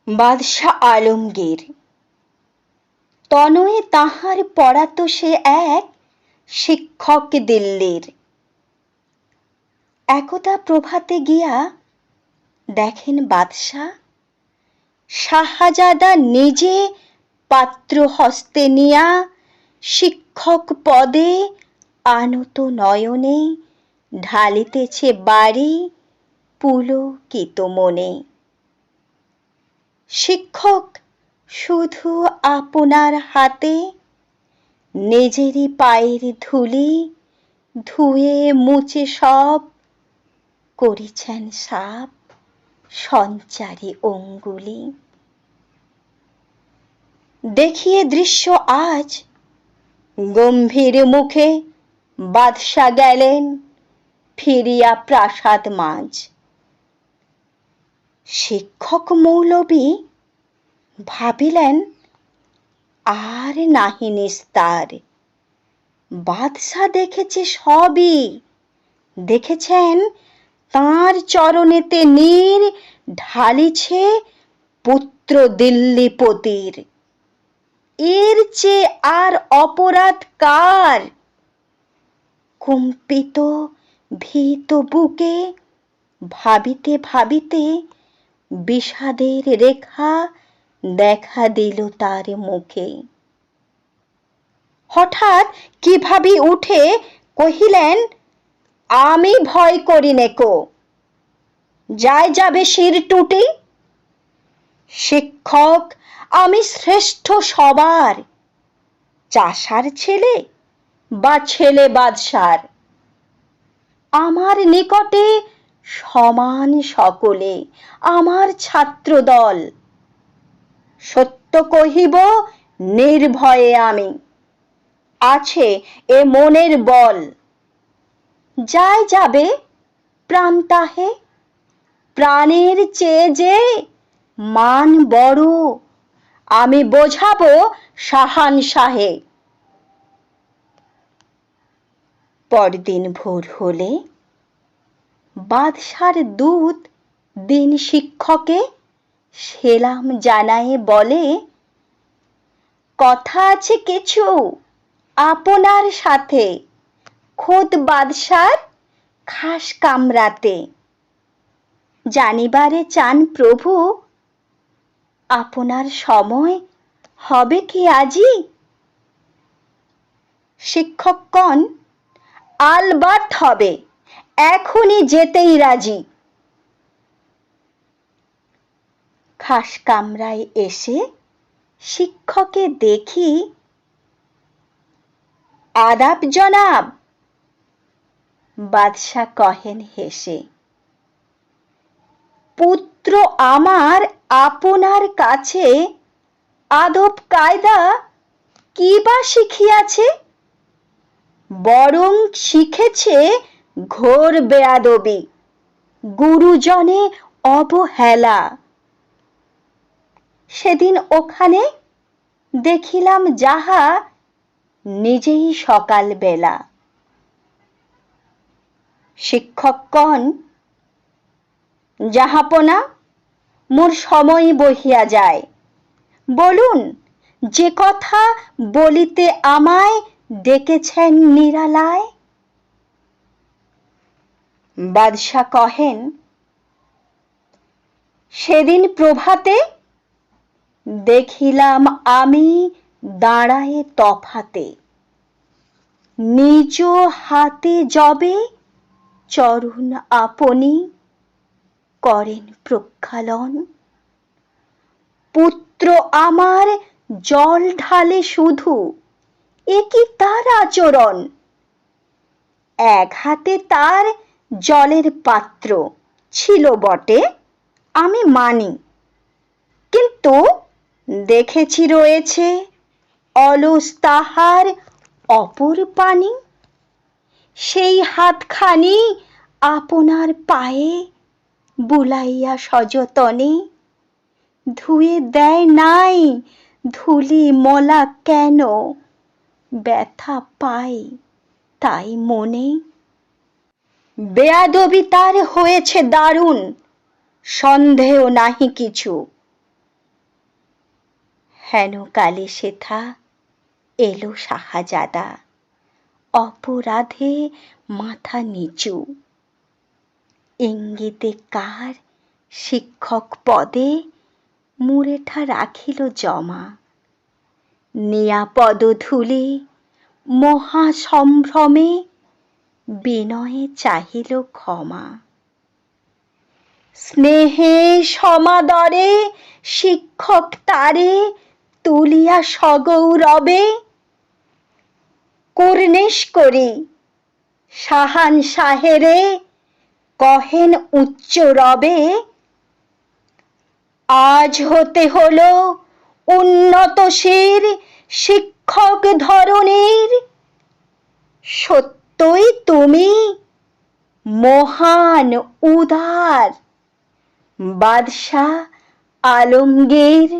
বাদশাহ আলমগীর। তনয়ে তাহার পড়াতো সে এক শিক্ষক দিল্লির। একদা প্রভাতে গিয়া দেখেন বাদশাহ, শাহজাদা নিজে পাত্র হস্তে নিয়া শিক্ষক পদে আনত নয়নে ঢালিতেছে বাড়ি পুলকিত মনে। শিক্ষক শুধু আপনার হাতে নিজেরই পায়ের ধুলি ধুয়ে মুছে সব করেছেন সাফ সঞ্চারী অঙ্গুলি। দেখিয়ে দৃশ্য আজ গম্ভীর মুখে বাদশা গেলেন ফিরিয়া প্রাসাদ মাঝ। শিক্ষক মৌলবি ভাবিলেন আর নাহি নিস্তার। বাদশা দেখেছে সবই, দেখেছেন তাঁর চরণেতে নীর ঢালিছে পুত্র দিল্লীপতির। এর চেয়ে আর অপরাধ কার? কম্পিত ভীত বুকে ভাবিতে ভাবিতে বিষাদের রেখা দেখা দিল তার মুখে। হঠাৎ কিভাবে উঠে কহিলেন, আমি ভয় করি নেকো, যায় যাবে শির টুটি। শিক্ষক আমি শ্রেষ্ঠ সবার, চাষার ছেলে বা ছেলে বাদশার। আমার নিকটে সমান সকলে, আমার ছাত্র দল। সত্য কহিব নির্ভয়ে আমি, আছে এ মনের বল। যায় যাবে প্রাণ তাহে, প্রাণের চেয়ে যে মান বড়, আমি বোঝাবো শাহানশাহে। পরদিন ভোর হলে বাদশার দূত দিন শিক্ষকে সেলাম জানায়ে বলে, কথা আছে কিছু আপনার সাথে খোদ বাদশার খাস কামরাতে। জানিবারে চান প্রভু, আপনার সময় হবে কি আজি? শিক্ষকগণ আলবাত হবে, এখনই যেতেই রাজি। খাস কামরায় এসে শিক্ষকে দেখি, আদাব জনাব। বাদশা কহেন হেসে, পুত্র আমার আপনার কাছে আদব কায়দা কি বা শিখিয়াছে? বরং শিখেছে ঘোর বেয়াদবি, গুরুজনে অবহেলা। সেদিন ওখানে দেখিলাম যাহা, নিজেই সকাল বেলা। শিক্ষকগণ, জাহাপনা মোর সময় বহিয়া যায়, বলুন যে কথা বলিতে আমায় ডেকেছেন নিরালায়। বাদশা কহেন, সেদিন প্রভাতে দেখিলাম আমি দাঁড়ায়ে তফাতে, নিজ হাতে যবে চরণ আপনি করেন প্রক্ষালন। পুত্র আমার জল ঢালে শুধু, এ কি তার আচরণ? এক হাতে তার জলের পাত্র ছিল বটে, আমি মানি, কিন্তু দেখেছি রয়েছে অলস তাহার অপর পানি। সেই হাতখানি আপনার পায়ে বুলাইয়া সযতনে ধুয়ে দেয় নাই ধুলি মলা কেন? ব্যথা পাই তাই মনে। বেয়াদবি তার হয়েছে দারুণ, সন্দেহ নাহি কিছু। হেন কালে সেথা এলো শাহাজাদা, অপরাধে মাথা নিচু। ইঙ্গিতে কার শিক্ষক পদে মুরেঠা রাখিল জমা। নেয়া পদধূলি মহা সম্ভ্রমে বিনয়ে চাহিল ক্ষমা। স্নেহে সমাদরে শিক্ষক তারে তুলিয়া সগৌরবে কুর্নিশ করি শাহানশাহেরে কহেন উচ্চ রবে, আজ হতে হলো উন্নতশির শিক্ষক ধরণীর। সত্যই তুমি মহান উদার বাদশা আলমগীর।